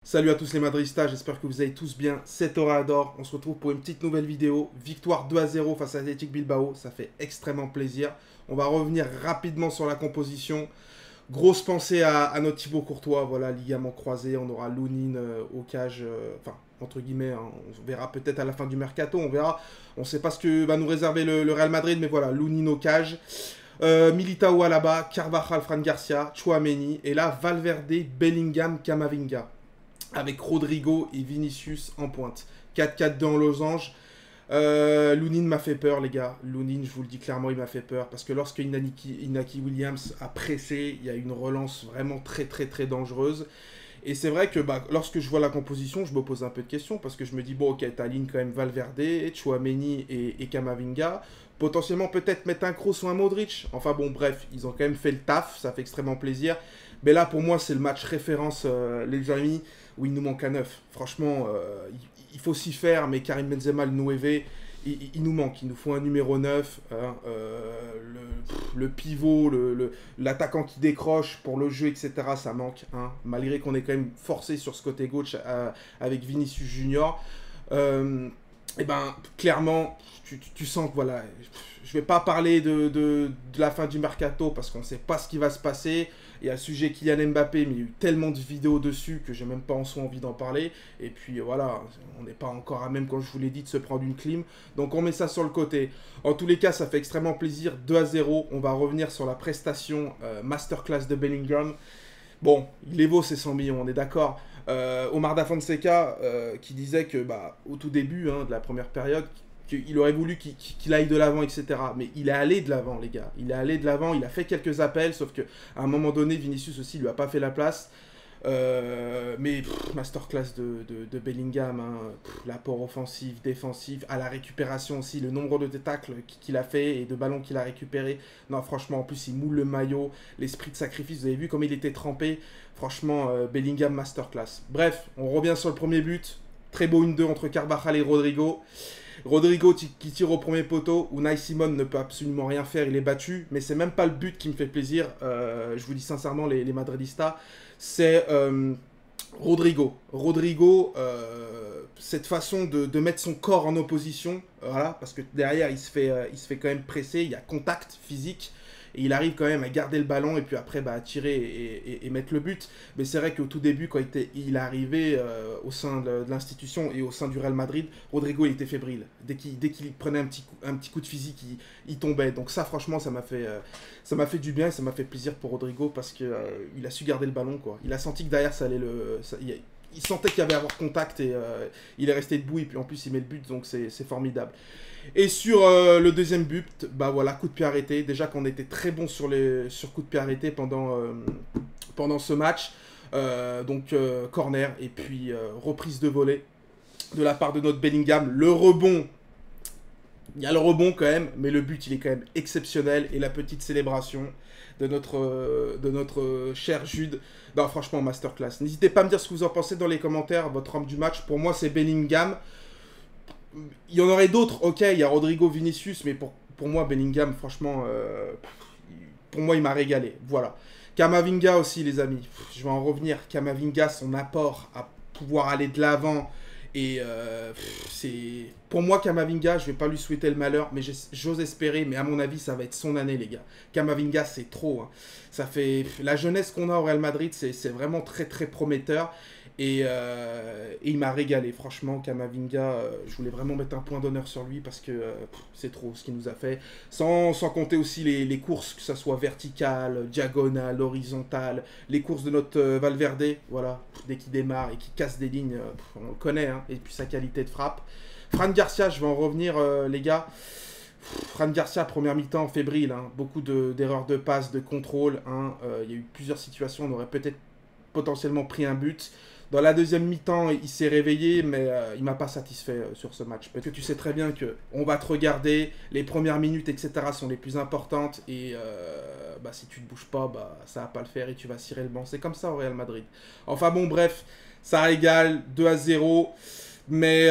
Salut à tous les Madridistas, j'espère que vous allez tous bien, c'est Toréador, on se retrouve pour une petite nouvelle vidéo, victoire 2-0 face à Athletic Bilbao, ça fait extrêmement plaisir. On va revenir rapidement sur la composition, grosse pensée à notre Thibaut Courtois, voilà, ligament croisé, on aura Lounine au cage, enfin, entre guillemets, hein, on verra peut-être à la fin du mercato, on verra, on ne sait pas ce que va nous réserver le Real Madrid, mais voilà, Lounine au cage. Militao à la bas, Carvajal, Fran Garcia, Tchouaméni, et là Valverde, Bellingham, Camavinga, avec Rodrigo et Vinicius en pointe. 4-4-2 en losange. Lounine m'a fait peur, les gars. Lounine, je vous le dis clairement, il m'a fait peur. Parce que lorsque Inaki Williams a pressé, il y a une relance vraiment très dangereuse. Et c'est vrai que lorsque je vois la composition, je me pose un peu de questions. Parce que je me dis, bon, ok, t'alignes quand même Valverde, Tchouaméni et Camavinga. Potentiellement, peut-être mettre un Kroos ou un Modric. Enfin bon, bref, ils ont quand même fait le taf. Ça fait extrêmement plaisir. Mais là, pour moi, c'est le match référence, les amis, où il nous manque un 9. Franchement, il faut s'y faire, mais Karim Benzema, le 9, il nous manque. Il nous faut un numéro 9, hein, le pivot, l'attaquant qui décroche pour le jeu, etc. Ça manque, hein, malgré qu'on est quand même forcé sur ce côté gauche avec Vinicius Junior. Et ben, clairement, tu sens que voilà, je vais pas parler de la fin du mercato parce qu'on sait pas ce qui va se passer. Il y a le sujet Kylian Mbappé, mais il y a eu tellement de vidéos dessus que j'ai même pas en soi envie d'en parler. Et puis voilà, on n'est pas encore à même, comme je vous l'ai dit, de se prendre une clim. Donc on met ça sur le côté. En tous les cas, ça fait extrêmement plaisir. 2-0, on va revenir sur la prestation masterclass de Bellingham. Bon, il les vaut ces 100 millions, on est d'accord. Omar Da Fonseca qui disait que au tout début de la première période, qu'il aurait voulu qu'il aille de l'avant, etc. Mais il est allé de l'avant, les gars. Il est allé de l'avant, il a fait quelques appels, sauf qu'à un moment donné, Vinicius aussi lui a pas fait la place. Mais masterclass de Bellingham, hein, l'apport offensif, défensif, à la récupération aussi, le nombre de tacles qu'il a fait et de ballons qu'il a récupéré. Non, franchement, en plus, il moule le maillot, l'esprit de sacrifice, vous avez vu comme il était trempé. Franchement, Bellingham, masterclass. Bref, on revient sur le premier but. Très beau 1-2 entre Carvajal et Rodrigo. Rodrigo qui tire au premier poteau, Unai Simon ne peut absolument rien faire, il est battu, mais c'est même pas le but qui me fait plaisir, je vous dis sincèrement les Madridistas, c'est Rodrigo. Rodrigo, cette façon de mettre son corps en opposition, voilà, parce que derrière il se fait quand même presser, il y a contact physique, et il arrive quand même à garder le ballon et puis après à tirer et mettre le but. Mais c'est vrai qu'au tout début, quand il est arrivé au sein de l'institution et au sein du Real Madrid, Rodrigo il était fébrile. Dès qu'il prenait un petit coup de physique, il tombait. Donc ça, franchement, ça m'a fait du bien et ça m'a fait plaisir pour Rodrigo parce qu'il a su garder le ballon, quoi. Il a senti que derrière, ça allait il sentait qu'il y avait à avoir contact et il est resté debout et puis en plus il met le but, donc c'est formidable. Et sur le deuxième but, voilà, coup de pied arrêté. Déjà qu'on était très bon sur coup de pied arrêté pendant ce match. Donc corner et puis reprise de volée de la part de notre Bellingham. Le rebond, il y a le rebond quand même, mais le but il est quand même exceptionnel. Et la petite célébration de notre cher Jude. Non, franchement, masterclass. N'hésitez pas à me dire ce que vous en pensez dans les commentaires, votre homme du match. Pour moi, c'est Bellingham. Il y en aurait d'autres, ok, il y a Rodrigo, Vinicius, mais pour moi, Bellingham, franchement, pour moi, il m'a régalé. Voilà. Camavinga aussi, les amis. Je vais en revenir. Camavinga, son apport à pouvoir aller de l'avant. Et c'est... Pour moi, Camavinga, je vais pas lui souhaiter le malheur, mais j'ose espérer, mais à mon avis, ça va être son année, les gars. Camavinga, c'est trop. Hein. Ça fait... La jeunesse qu'on a au Real Madrid, c'est vraiment très prometteur. Et il m'a régalé, franchement, Camavinga, je voulais vraiment mettre un point d'honneur sur lui parce que c'est trop ce qu'il nous a fait. Sans compter aussi les courses, que ce soit verticales, diagonales, horizontales, les courses de notre Valverde, voilà, dès qu'il démarre et qu'il casse des lignes, on le connaît, hein, et puis sa qualité de frappe. Fran Garcia, je vais en revenir, les gars. Fran Garcia, première mi-temps, fébrile, hein, beaucoup d'erreurs de passe, de contrôle, hein, il y a eu plusieurs situations, on aurait peut-être potentiellement pris un but. Dans la deuxième mi-temps, il s'est réveillé, mais il m'a pas satisfait sur ce match. Parce que tu sais très bien qu'on va te regarder, les premières minutes, etc. sont les plus importantes. Et si tu ne te bouges pas, ça va pas le faire et tu vas cirer le banc. C'est comme ça au Real Madrid. Enfin bon, bref, ça régale, 2-0. Mais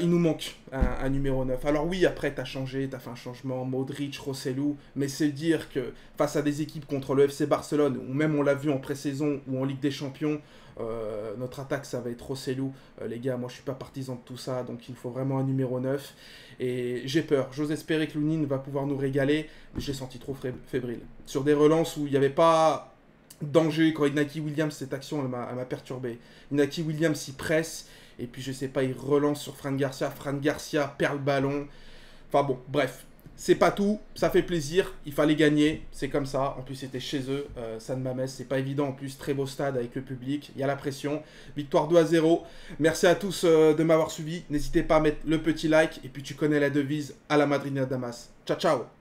il nous manque un numéro 9. Alors oui, après, tu as changé, tu as fait un changement, Modric, Rossellou, mais c'est dire que face à des équipes contre le FC Barcelone, ou même on l'a vu en pré-saison ou en Ligue des Champions, notre attaque, ça va être Rossellou. Les gars, moi, je suis pas partisan de tout ça, donc il faut vraiment un numéro 9. Et j'ai peur. J'ose espérer que Lounine va pouvoir nous régaler, mais j'ai senti trop fébrile. Sur des relances où il n'y avait pas danger, quand Inaki Williams, cette action, elle m'a perturbé. Inaki Williams, il presse, et puis je sais pas, il relance sur Fran Garcia perd le ballon. Enfin bon, bref. C'est pas tout, ça fait plaisir, il fallait gagner, c'est comme ça. En plus, c'était chez eux, San Mamés, c'est pas évident. En plus, très beau stade avec le public, il y a la pression. Victoire 2-0. Merci à tous de m'avoir suivi. N'hésitez pas à mettre le petit like. Et puis, tu connais la devise, à la Madrid Damas. Ciao, ciao!